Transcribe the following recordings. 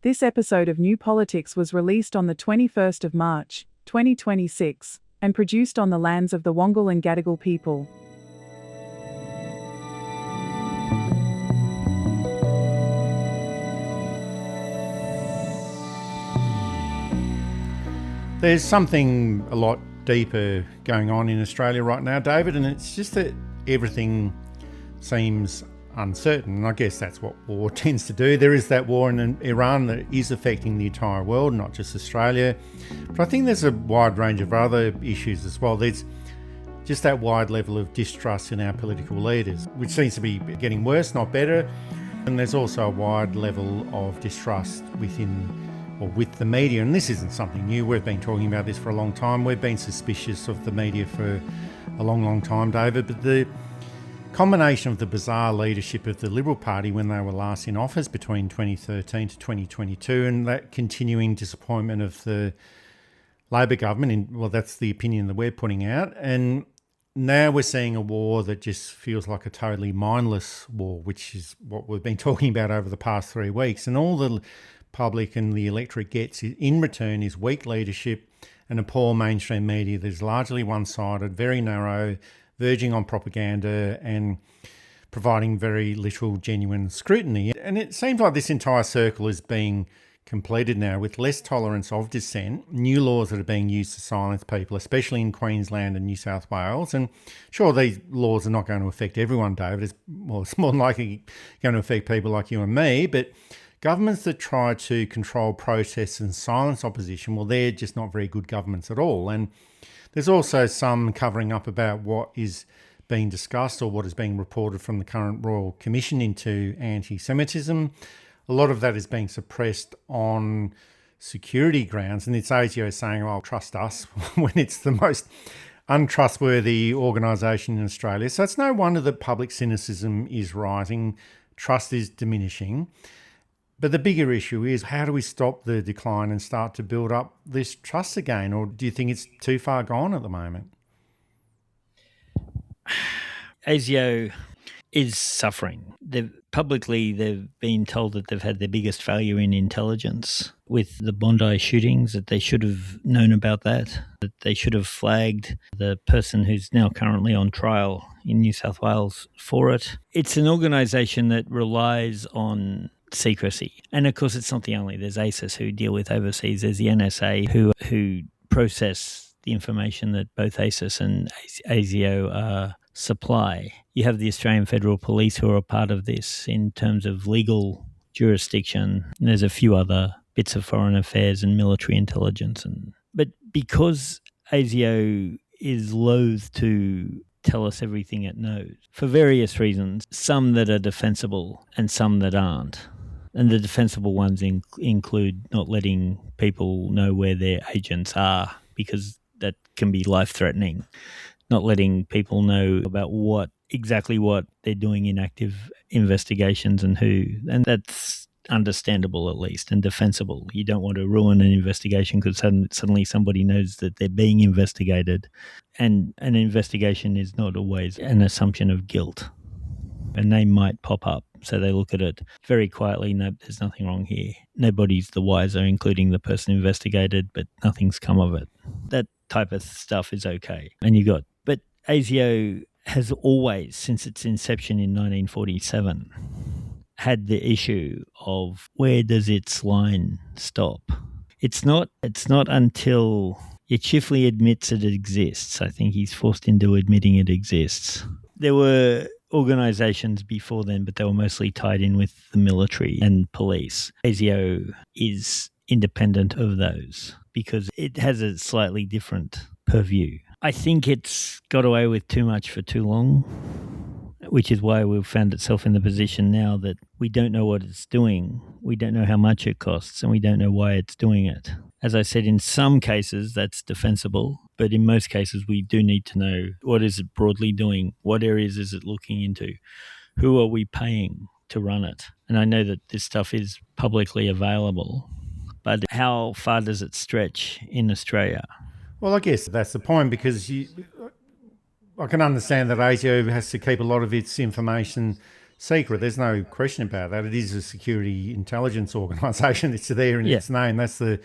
This episode of New Politics was released on the 21st of March, 2026, and produced on the lands of the Wangal and Gadigal people. There's something a lot deeper going on in Australia right now, David, and it's just that everything seems uncertain. And I guess that's what war tends to do. There is that war in Iran that is affecting the entire world, not just Australia. But I think there's a wide range of other issues as well. There's just that wide level of distrust in our political leaders, which seems to be getting worse, not better. And there's also a wide level of distrust with the media. And this isn't something new. We've been talking about this for a long time. We've been suspicious of the media for a long, long time, David. But the combination of the bizarre leadership of the Liberal Party when they were last in office between 2013 to 2022 and that continuing disappointment of the Labor government, that's the opinion that we're putting out. And now we're seeing a war that just feels like a totally mindless war, which is what we've been talking about over the past 3 weeks. And all the public and the electorate gets in return is weak leadership and a poor mainstream media that is largely one-sided, very narrow, verging on propaganda and providing very little genuine scrutiny. And it seems like this entire circle is being completed now with less tolerance of dissent, new laws that are being used to silence people, especially in Queensland and New South Wales. And sure, these laws are not going to affect everyone, David. It's more than likely going to affect people like you and me, but governments that try to control protests and silence opposition, they're just not very good governments at all. And there's also some covering up about what is being discussed or what is being reported from the current Royal Commission into antisemitism. A lot of that is being suppressed on security grounds, and it's ASIO saying, trust us, when it's the most untrustworthy organisation in Australia. So it's no wonder that public cynicism is rising, trust is diminishing. But the bigger issue is, how do we stop the decline and start to build up this trust again? Or do you think it's too far gone at the moment? ASIO is suffering. Publicly, they've been told that they've had their biggest failure in intelligence with the Bondi shootings, that they should have known about that they should have flagged the person who's now currently on trial in New South Wales for it. It's an organisation that relies on secrecy. And of course, it's not the only. There's ASIS who deal with overseas. There's the NSA who process the information that both ASIS and ASIO supply. You have the Australian Federal Police who are a part of this in terms of legal jurisdiction. And there's a few other bits of foreign affairs and military intelligence. But because ASIO is loath to tell us everything it knows, for various reasons, some that are defensible and some that aren't. And the defensible ones include not letting people know where their agents are, because that can be life-threatening. Not letting people know about exactly what they're doing in active investigations and who. And that's understandable, at least, and defensible. You don't want to ruin an investigation because suddenly somebody knows that they're being investigated. And an investigation is not always an assumption of guilt. A name might pop up, so they look at it very quietly. No, there's nothing wrong here. Nobody's the wiser, including the person investigated, but nothing's come of it. That type of stuff is okay. But ASIO has always, since its inception in 1947, had the issue of where does its line stop? It's not until Yachifli admits it exists. I think he's forced into admitting it exists. There were organisations before then, but they were mostly tied in with the military and police. ASIO is independent of those because it has a slightly different purview. I think it's got away with too much for too long, which is why we've found itself in the position now that we don't know what it's doing, we don't know how much it costs, and we don't know why it's doing it. As I said, in some cases that's defensible, but in most cases we do need to know what is it broadly doing, what areas is it looking into, who are we paying to run it. And I know that this stuff is publicly available, but how far does it stretch in Australia? Well, I guess that's the point, because I can understand that ASIO has to keep a lot of its information secret. There's no question about that. It is a security intelligence organisation. It's there in its name. That's the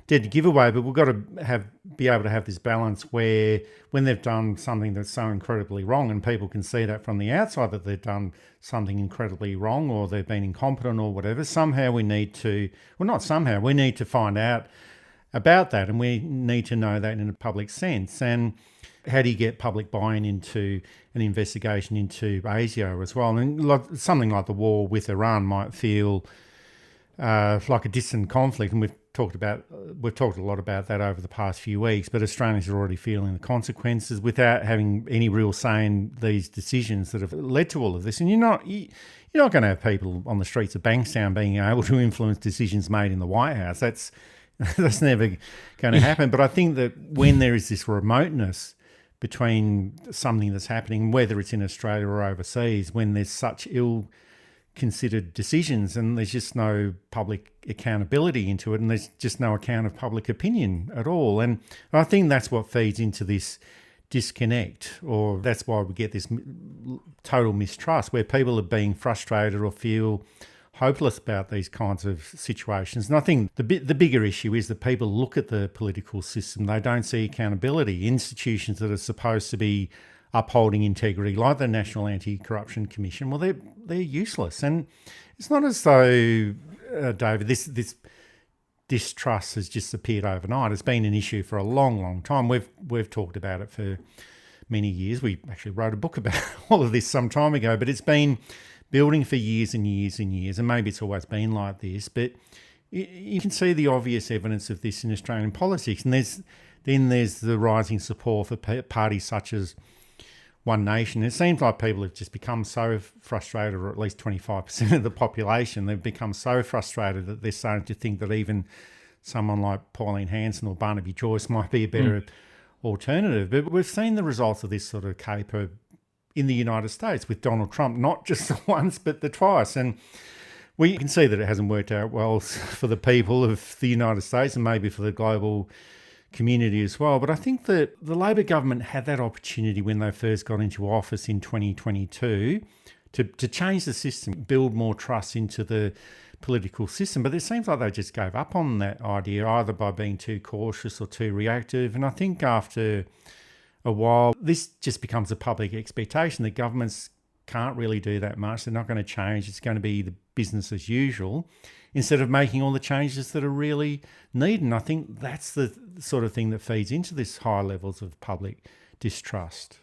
dead giveaway. But we've got to be able to have this balance where when they've done something that's so incredibly wrong, and people can see that from the outside that they've done something incredibly wrong or they've been incompetent or whatever, somehow we need to, well, not somehow, we need to find out about that, and we need to know that in a public sense. And how do you get public buy-in into an investigation into ASIO as well? And something like the war with Iran might feel like a distant conflict, and we've talked a lot about that over the past few weeks. But Australians are already feeling the consequences without having any real say in these decisions that have led to all of this. And you're not going to have people on the streets of Bankstown being able to influence decisions made in the White House. That's never going to happen. But I think that when there is this remoteness between something that's happening, whether it's in Australia or overseas, when there's such ill-considered decisions and there's just no public accountability into it, and there's just no account of public opinion at all. And I think that's what feeds into this disconnect, or that's why we get this total mistrust where people are being frustrated or feel hopeless about these kinds of situations. And I think the bigger issue is that people look at the political system, they don't see accountability. Institutions that are supposed to be upholding integrity, like the National Anti-Corruption Commission, well, they're useless. And it's not as though, David, this distrust has just appeared overnight. It's been an issue for a long, long time. We've talked about it for many years. We actually wrote a book about all of this some time ago, but it's been building for years and years and years, and maybe it's always been like this, but you can see the obvious evidence of this in Australian politics. And there's the rising support for parties such as One Nation. It seems like people have just become so frustrated, or at least 25% of the population, they've become so frustrated that they're starting to think that even someone like Pauline Hanson or Barnaby Joyce might be a better alternative. But we've seen the results of this sort of caper in the United States with Donald Trump, not just the once, but the twice. And we can see that it hasn't worked out well for the people of the United States and maybe for the global community as well. But I think that the Labor government had that opportunity when they first got into office in 2022 to change the system, build more trust into the political system. But it seems like they just gave up on that idea, either by being too cautious or too reactive. And I think after a while, this just becomes a public expectation that governments can't really do that much. They're not going to change. It's going to be the business as usual, instead of making all the changes that are really needed. And I think that's the sort of thing that feeds into this high levels of public distrust.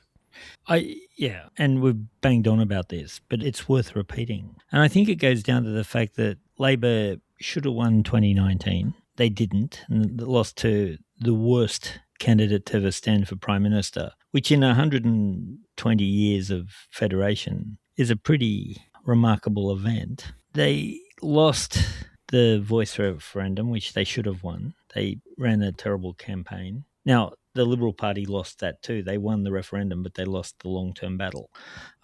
And we've banged on about this, but it's worth repeating. And I think it goes down to the fact that Labor should have won 2019. They didn't, and lost to the worst candidate to ever stand for Prime Minister, which in 120 years of federation is a pretty remarkable event. They lost the voice referendum, which they should have won. They ran a terrible campaign. Now, the Liberal Party lost that too. They won the referendum, but they lost the long-term battle.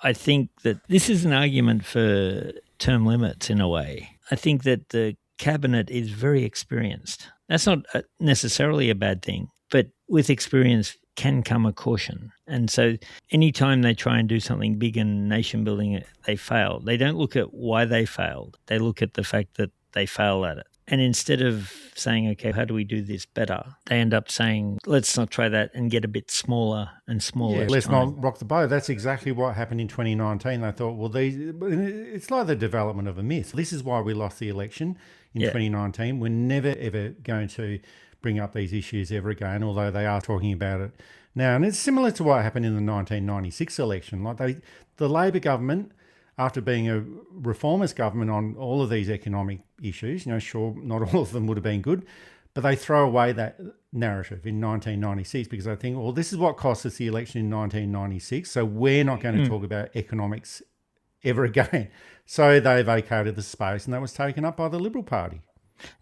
I think that this is an argument for term limits in a way. I think that the cabinet is very experienced. That's not necessarily a bad thing, but with experience can come a caution. And so anytime they try and do something big and nation building, they fail. They don't look at why they failed. They look at the fact that they fail at it. And instead of saying, okay, how do we do this better? They end up saying, let's not try that and get a bit smaller and smaller. Yeah, let's not rock the boat. That's exactly what happened in 2019. They thought, well, it's like the development of a myth. This is why we lost the election in 2019. We're never, ever going to bring up these issues ever again, although they are talking about it now. And it's similar to what happened in the 1996 election. Like the Labor government, after being a reformist government on all of these economic issues, sure, not all of them would have been good, but they throw away that narrative in 1996 because they think, well, this is what cost us the election in 1996, so we're not going to talk about economics ever again. So they vacated the space, and that was taken up by the Liberal Party.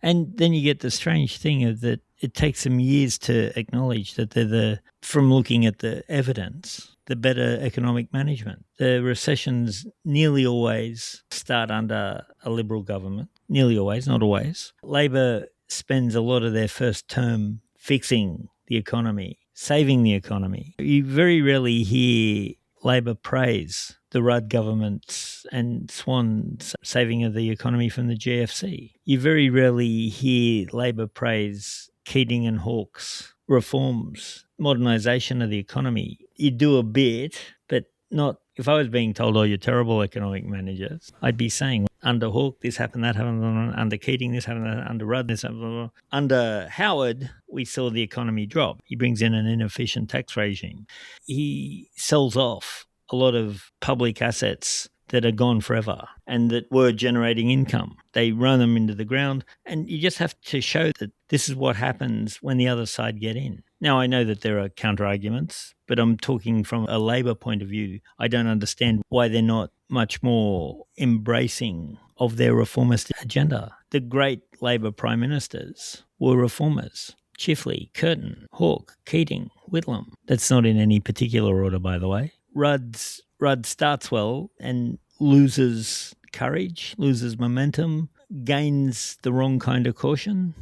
And then you get the strange thing of that it takes them years to acknowledge that they're from looking at the evidence, the better economic management. The recessions nearly always start under a Liberal government, nearly always, not always. Labor spends a lot of their first term fixing the economy, saving the economy. You very rarely hear Labor praise the Rudd government's and Swan's saving of the economy from the GFC. You very rarely hear Labor praise Keating and Hawke's reforms, modernisation of the economy. You do a bit, but not. If I was being told, oh, you're terrible economic managers, I'd be saying, under Hawke, this happened, that happened, under Keating, this happened, that, under Rudd, this happened, under Howard, we saw the economy drop. He brings in an inefficient tax regime. He sells off a lot of public assets that are gone forever and that were generating income. They run them into the ground, and you just have to show that this is what happens when the other side get in. Now, I know that there are counter-arguments, but I'm talking from a Labor point of view. I don't understand why they're not much more embracing of their reformist agenda. The great Labor prime ministers were reformers. Chifley, Curtin, Hawke, Keating, Whitlam. That's not in any particular order, by the way. Rudd starts well and loses courage, loses momentum, gains the wrong kind of caution,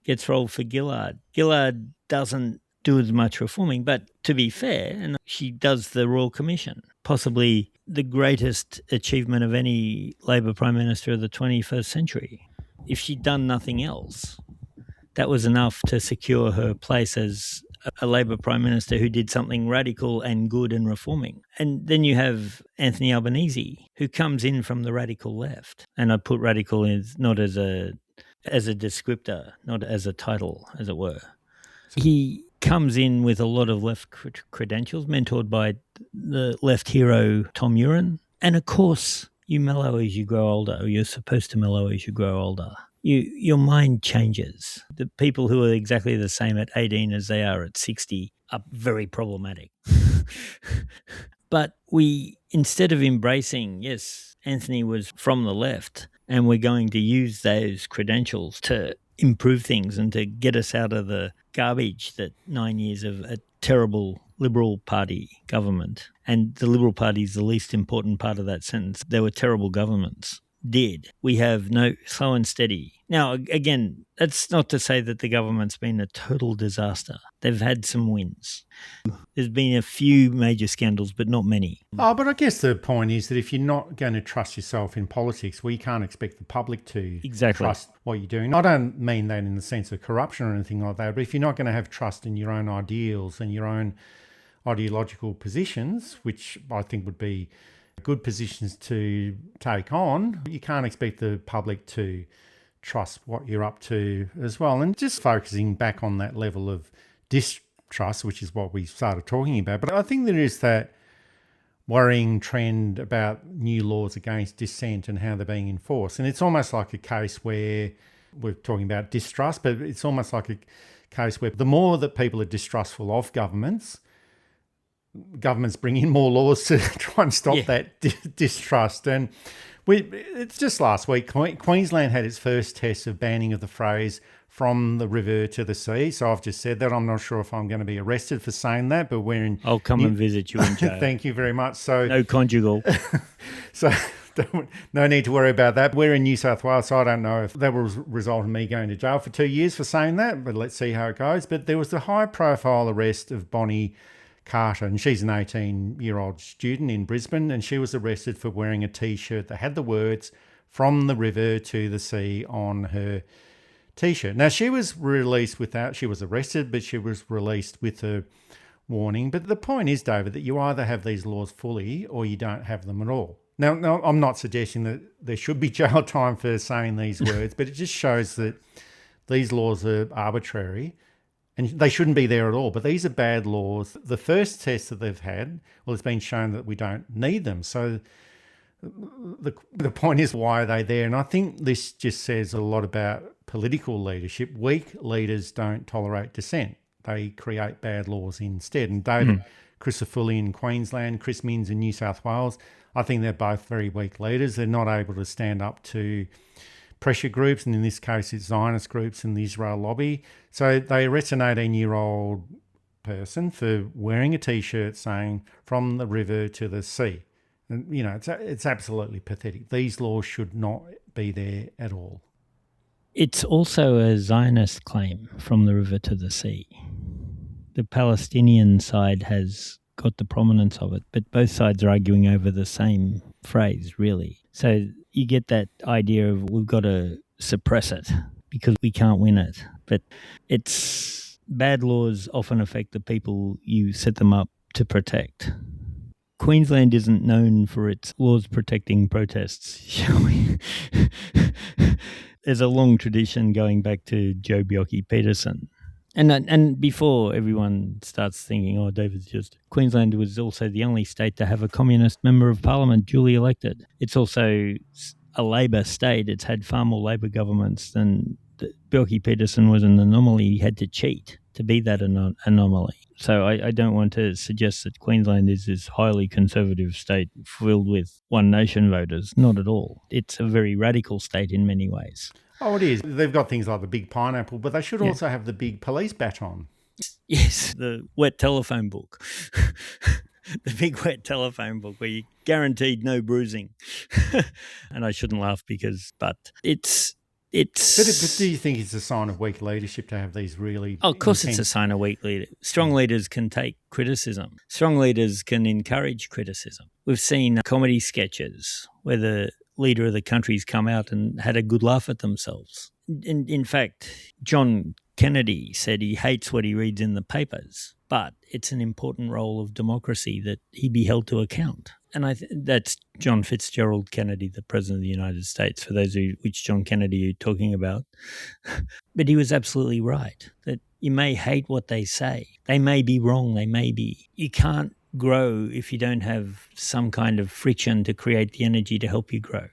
gets rolled for Gillard. Gillard doesn't do as much reforming, but to be fair, and she does the Royal Commission, possibly the greatest achievement of any Labor Prime Minister of the 21st century. If she'd done nothing else, that was enough to secure her place as a Labor Prime Minister who did something radical and good and reforming. And then you have Anthony Albanese, who comes in from the radical left. And I put radical as not as a descriptor, not as a title, as it were. He comes in with a lot of left credentials, mentored by the left hero Tom Uren. And of course, you mellow as you grow older, or you're supposed to mellow as you grow older. Your mind changes. The people who are exactly the same at 18 as they are at 60 are very problematic. But instead of embracing, yes, Anthony was from the left, and we're going to use those credentials to improve things and to get us out of the garbage that 9 years of a terrible Liberal Party government, and the Liberal Party is the least important part of that sentence, there were terrible governments, did. We have no slow and steady. Now, again, that's not to say that the government's been a total disaster. They've had some wins. There's been a few major scandals, but not many. Oh, but I guess the point is that if you're not going to trust yourself in politics, well, you can't expect the public to trust what you're doing. I don't mean that in the sense of corruption or anything like that, but if you're not going to have trust in your own ideals and your own ideological positions, which I think would be good positions to take on, you can't expect the public to trust what you're up to as well. And just focusing back on that level of distrust, which is what we started talking about. But I think there is that worrying trend about new laws against dissent and how they're being enforced. And it's almost like a case where we're talking about distrust, but it's almost like a case where the more that people are distrustful of governments bring in more laws to try and stop that distrust. And it's just last week, Queensland had its first test of banning of the phrase "from the river to the sea." So I've just said that. I'm not sure if I'm going to be arrested for saying that, but we're in... I'll come and visit you in jail. Thank you very much. So no conjugal. So no need to worry about that. We're in New South Wales, so I don't know if that will result in me going to jail for 2 years for saying that, but let's see how it goes. But there was the high-profile arrest of Bonnie Carter, and she's an 18-year-old student in Brisbane, and she was arrested for wearing a T-shirt that had the words "from the river to the sea" on her T-shirt. Now, she was arrested, but she was released with a warning. But the point is, David, that you either have these laws fully or you don't have them at all. Now, I'm not suggesting that there should be jail time for saying these words, but it just shows that these laws are arbitrary. And they shouldn't be there at all. But these are bad laws. The first test that they've had, well, it's been shown that we don't need them. So the point is, why are they there? And I think this just says a lot about political leadership. Weak leaders don't tolerate dissent. They create bad laws instead. And David Crisafulli in Queensland, Chris Minns in New South Wales, I think they're both very weak leaders. They're not able to stand up to pressure groups, and in this case it's Zionist groups and the Israel lobby. So they arrest an 18-year-old person for wearing a T-shirt saying "from the river to the sea." And, you know, it's absolutely pathetic. These laws should not be there at all. It's also a Zionist claim, from the river to the sea. The Palestinian side has got the prominence of it, but both sides are arguing over the same phrase, really. So you get that idea of we've got to suppress it because we can't win it. But it's bad laws often affect the people you set them up to protect. Queensland isn't known for its laws protecting protests, shall we? There's a long tradition going back to Joe Bjelke-Petersen. And before everyone starts thinking, oh, David's just... Queensland was also the only state to have a communist member of parliament duly elected. It's also a Labor state. It's had far more Labor governments than... Bjelke-Petersen was an anomaly. He had to cheat to be that anomaly. So I don't want to suggest that Queensland is this highly conservative state filled with One Nation voters. Not at all. It's a very radical state in many ways. Oh, it is. They've got things like the big pineapple, but they should also have the big police baton. Yes, the wet telephone book. The big wet telephone book where you guaranteed no bruising. And I shouldn't laugh but it's... But do you think it's a sign of weak leadership to have these really... Oh, of course it's a sign of weak leadership. Strong leaders can take criticism. Strong leaders can encourage criticism. We've seen comedy sketches where the leader of the country's come out and had a good laugh at themselves. In fact, John Kennedy said he hates what he reads in the papers, but it's an important role of democracy that he be held to account. And that's John Fitzgerald Kennedy, the President of the United States, for those which John Kennedy you're talking about. But he was absolutely right, that you may hate what they say. They may be wrong, they may be. You can't grow if you don't have some kind of friction to create the energy to help you grow.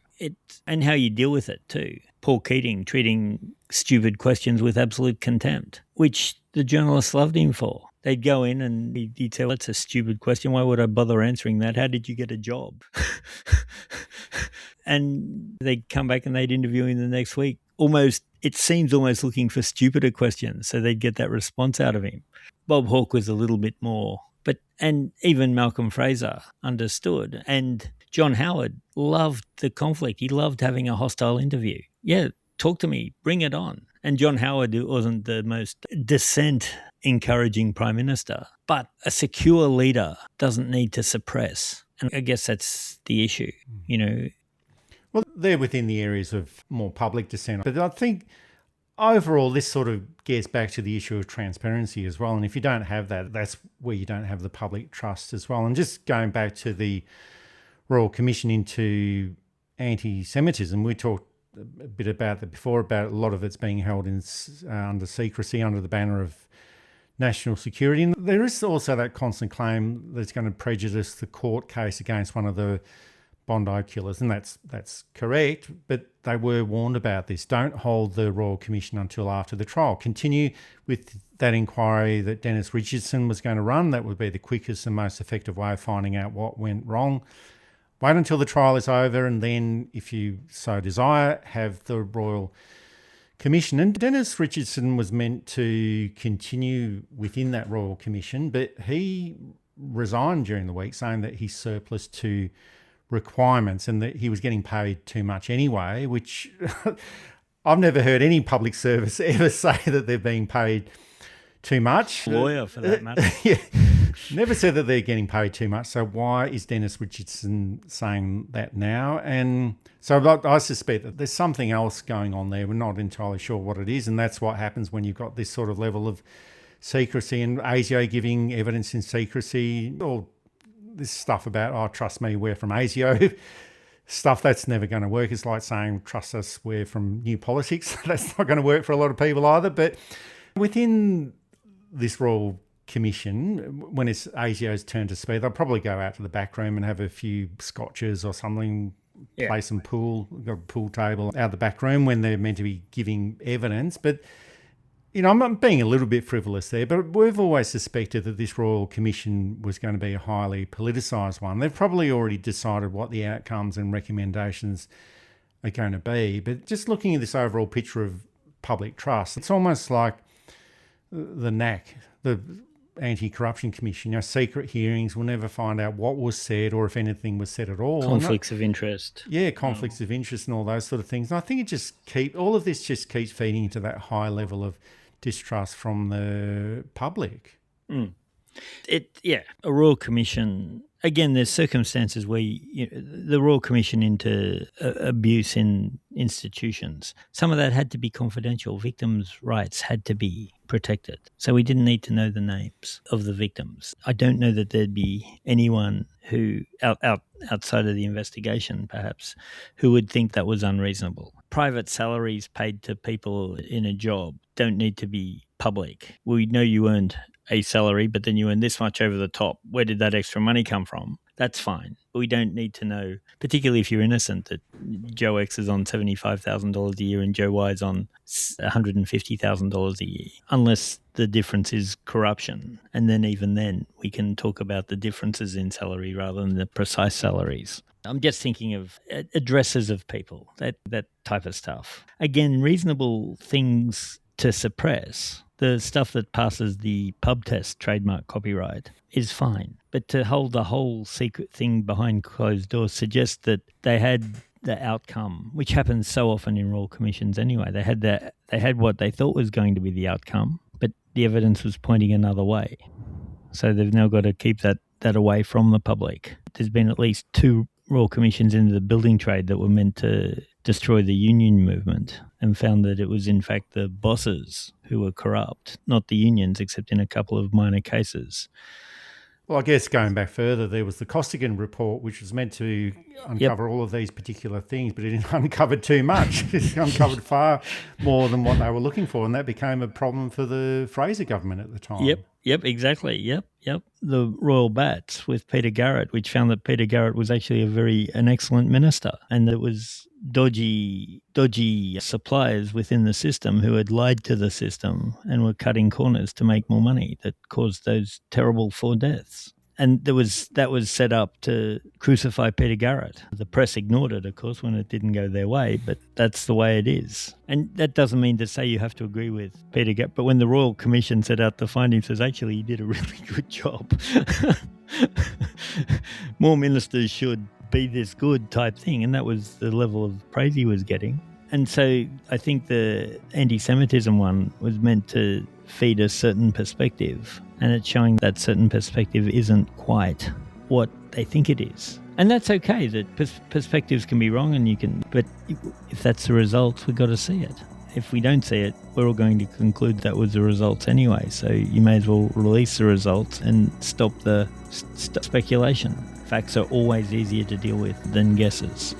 And how you deal with it too. Paul Keating treating stupid questions with absolute contempt, which the journalists loved him for. They'd go in and he'd say, well, that's a stupid question. Why would I bother answering that? How did you get a job? And they'd come back and they'd interview him the next week. It seems almost looking for stupider questions. So they'd get that response out of him. Bob Hawke was a little bit more, and even Malcolm Fraser understood. And John Howard loved the conflict. He loved having a hostile interview. Yeah, talk to me, bring it on. And John Howard wasn't the most dissent-encouraging Prime Minister, but a secure leader doesn't need to suppress. And I guess that's the issue, Well, they're within the areas of more public dissent. But I think overall this sort of gets back to the issue of transparency as well. And if you don't have that, that's where you don't have the public trust as well. And just going back to the Royal Commission into anti-Semitism, we talked a bit about that before, about a lot of it's being held under secrecy, under the banner of national security. And there is also that constant claim that it's going to prejudice the court case against one of the Bondi killers, and that's correct, but they were warned about this. Don't hold the Royal Commission until after the trial. Continue with that inquiry that Dennis Richardson was going to run. That would be the quickest and most effective way of finding out what went wrong. Wait until the trial is over, and then, if you so desire, have the Royal Commission. And Dennis Richardson was meant to continue within that Royal Commission, but he resigned during the week, saying that he's surplus to requirements and that he was getting paid too much anyway, which I've never heard any public service ever say that they're being paid too much. Lawyer, for that matter. Yeah. Never said that they're getting paid too much. So why is Dennis Richardson saying that now? And so I suspect that there's something else going on there. We're not entirely sure what it is. And that's what happens when you've got this sort of level of secrecy, and ASIO giving evidence in secrecy, or this stuff about, oh, trust me, we're from ASIO. Stuff that's never going to work. It's like saying, trust us, we're from New Politics. That's not going to work for a lot of people either. But within this Royal Commission, when it's ASIO's turn to speak, they'll probably go out to the back room and have a few scotches or something, play some pool, got a pool table out the back room when they're meant to be giving evidence. But, I'm being a little bit frivolous there, but we've always suspected that this Royal Commission was going to be a highly politicised one. They've probably already decided what the outcomes and recommendations are going to be. But just looking at this overall picture of public trust, it's almost like the NAC, the Anti-Corruption Commission, secret hearings. We'll never find out what was said or if anything was said at all. Conflicts of interest. Yeah, conflicts of interest and all those sort of things. And I think all of this just keeps feeding into that high level of distrust from the public. A Royal Commission. Again, there's circumstances where the Royal Commission into abuse in institutions, some of that had to be confidential. Victims' rights had to be protected. So we didn't need to know the names of the victims. I don't know that there'd be anyone who, outside of the investigation perhaps, who would think that was unreasonable. Private salaries paid to people in a job don't need to be public. We know you earned a salary, but then you earn this much over the top. Where did that extra money come from? That's fine. We don't need to know, particularly if you're innocent, that Joe X is on $75,000 a year and Joe Y is on $150,000 a year, unless the difference is corruption. And then even then, we can talk about the differences in salary rather than the precise salaries. I'm just thinking of addresses of people, that type of stuff. Again, reasonable things to suppress. The stuff that passes the pub test trademark copyright is fine. But to hold the whole secret thing behind closed doors suggests that they had the outcome, which happens so often in Royal Commissions anyway. They had what they thought was going to be the outcome, but the evidence was pointing another way. So they've now got to keep that away from the public. There's been at least 2 Royal Commissions into the building trade that were meant to destroy the union movement, and found that it was in fact the bosses who were corrupt, not the unions, except in a couple of minor cases. Well, I guess going back further, there was the Costigan report, which was meant to uncover all of these particular things, but it uncovered too much. It uncovered far more than what they were looking for, and that became a problem for the Fraser government at the time. Yep, exactly. Yep. The Royal Bats with Peter Garrett, which found that Peter Garrett was actually an excellent minister, and there was dodgy suppliers within the system who had lied to the system and were cutting corners to make more money that caused those terrible 4 deaths. And that was set up to crucify Peter Garrett. The press ignored it, of course, when it didn't go their way, but that's the way it is. And that doesn't mean to say you have to agree with Peter Garrett, but when the Royal Commission set out the findings, says actually he did a really good job. More ministers should be this good type thing, and that was the level of praise he was getting. And so I think the anti-Semitism one was meant to feed a certain perspective, and it's showing that certain perspective isn't quite what they think it is. And that's okay, that perspectives can be wrong, but if that's the result, we've got to see it. If we don't see it, we're all going to conclude that was the results anyway, so you may as well release the results and stop the speculation. Facts are always easier to deal with than guesses.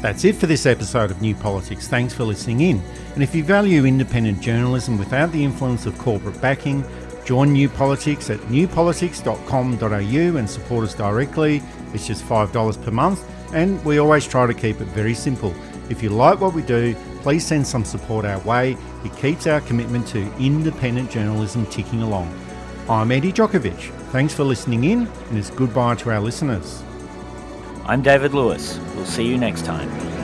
That's it for this episode of New Politics. Thanks for listening in. And if you value independent journalism without the influence of corporate backing, join New Politics at newpolitics.com.au and support us directly. It's just $5 per month, and we always try to keep it very simple. If you like what we do, please send some support our way. It keeps our commitment to independent journalism ticking along. I'm Eddie Djokovic. Thanks for listening in, and it's goodbye to our listeners. I'm David Lewis. We'll see you next time.